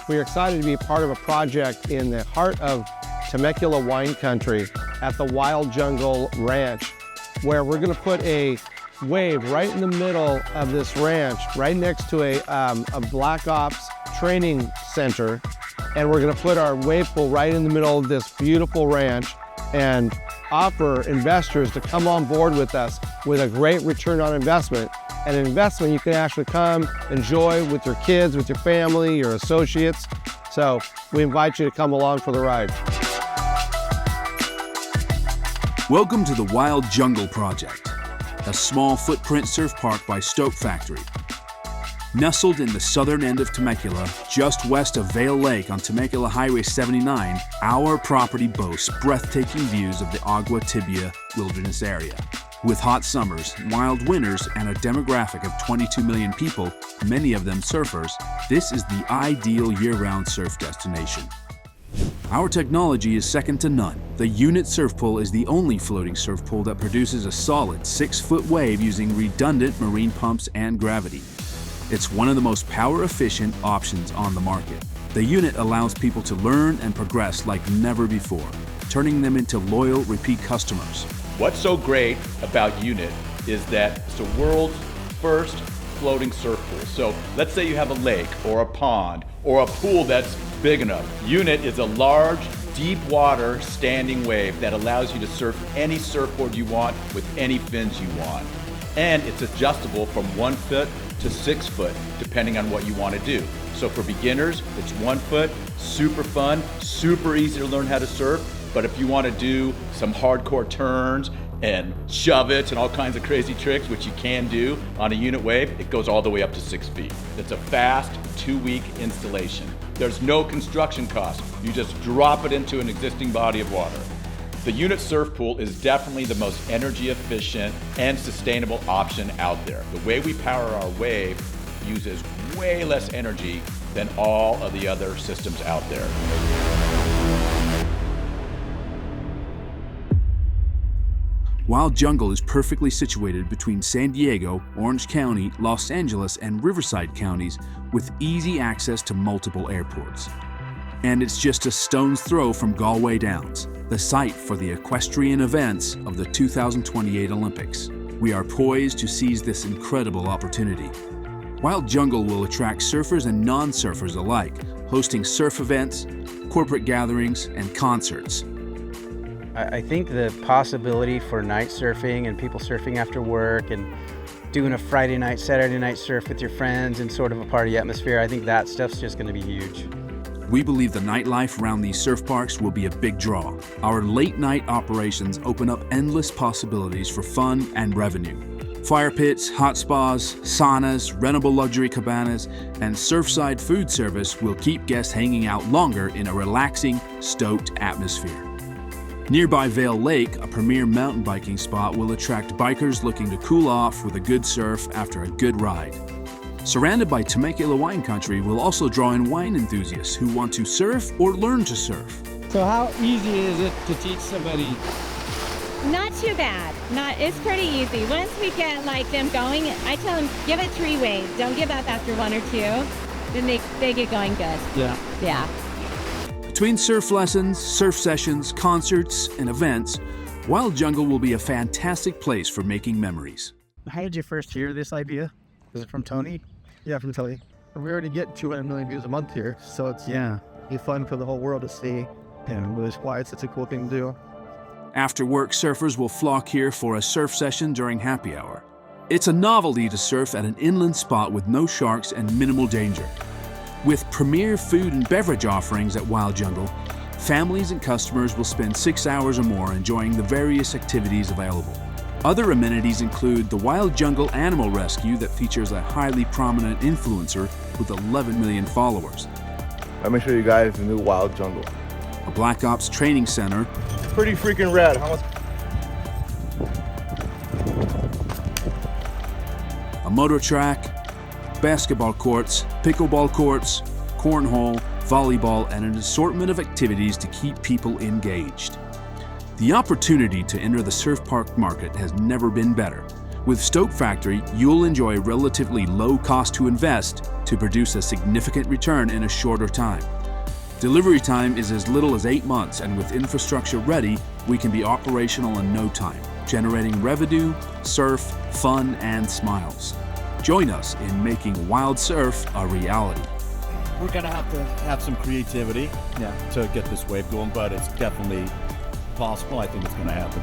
We are excited to be part of a project in the heart of Temecula wine country at the WyldJungle Ranch, where we're going to put a wave right in the middle of this ranch, right next to a BlackOps training center. And we're going to put our wave pool right in the middle of this beautiful ranch and offer investors to come on board with us with a great return on investment. And an investment you can actually come enjoy with your kids, with your family, your associates. So we invite you to come along for the ride. Welcome to the WyldJungle project, a small footprint surf park by Stoke Factory. Nestled in the southern end of Temecula, just west of Vail Lake on Temecula Highway 79, our property boasts breathtaking views of the Agua Tibia wilderness area. With hot summers, mild winters, and a demographic of 22 million people, many of them surfers, this is the ideal year-round surf destination. Our technology is second to none. The unit surf pool is the only floating surf pool that produces a solid 6-foot wave using redundant marine pumps and gravity. It's one of the most power-efficient options on the market. The unit allows people to learn and progress like never before, turning them into loyal, repeat customers. What's so great about Unit is that it's the world's first floating surf pool. So let's say you have a lake or a pond or a pool that's big enough. Unit is a large, deep water standing wave that allows you to surf any surfboard you want with any fins you want. And it's adjustable from 1 foot to 6 foot, depending on what you want to do. So for beginners, it's 1 foot, super fun, super easy to learn how to surf. But if you want to do some hardcore turns and shove it and all kinds of crazy tricks, which you can do on a unit wave, it goes all the way up to 6 feet. It's a fast 2-week installation. There's no construction cost. You just drop it into an existing body of water. The unit surf pool is definitely the most energy efficient and sustainable option out there. The way we power our wave uses way less energy than all of the other systems out there. WyldJungle is perfectly situated between San Diego, Orange County, Los Angeles, and Riverside counties with easy access to multiple airports. And it's just a stone's throw from Galway Downs, the site for the equestrian events of the 2028 Olympics. We are poised to seize this incredible opportunity. WyldJungle will attract surfers and non-surfers alike, hosting surf events, corporate gatherings, and concerts. I think the possibility for night surfing and people surfing after work and doing a Friday night, Saturday night surf with your friends in sort of a party atmosphere, I think that stuff's just going to be huge. We believe the nightlife around these surf parks will be a big draw. Our late night operations open up endless possibilities for fun and revenue. Fire pits, hot spas, saunas, rentable luxury cabanas, and surfside food service will keep guests hanging out longer in a relaxing, stoked atmosphere. Nearby Vail Lake, a premier mountain biking spot, will attract bikers looking to cool off with a good surf after a good ride. Surrounded by Temecula wine country, we'll also draw in wine enthusiasts who want to surf or learn to surf. So how easy is it to teach somebody? Not too bad. It's pretty easy. Once we get them going, I tell them, give it 3 waves. Don't give up after 1 or 2. Then they get going good. Yeah. Between surf lessons, surf sessions, concerts, and events, WyldJungle will be a fantastic place for making memories. How did you first hear this idea? Is it from Tony? Yeah, from Tony. We already get 200 million views a month here, so it's fun for the whole world to see, and that's why it's such a cool thing to do. After work, surfers will flock here for a surf session during happy hour. It's a novelty to surf at an inland spot with no sharks and minimal danger. With premier food and beverage offerings at WyldJungle, families and customers will spend 6 hours or more enjoying the various activities available. Other amenities include the WyldJungle Animal Rescue that features a highly prominent influencer with 11 million followers. Let me show you guys the new WyldJungle. A BlackOps training center. Pretty freaking rad, huh? A motor track, basketball courts, pickleball courts, cornhole, volleyball, and an assortment of activities to keep people engaged. The opportunity to enter the surf park market has never been better. With Stoke Factory, you'll enjoy a relatively low cost to invest to produce a significant return in a shorter time. Delivery time is as little as 8 months, and with infrastructure ready, we can be operational in no time, generating revenue, surf, fun, and smiles. Join us in making wild surf a reality. We're gonna have to have some creativity to get this wave going, but it's definitely possible. I think it's gonna happen.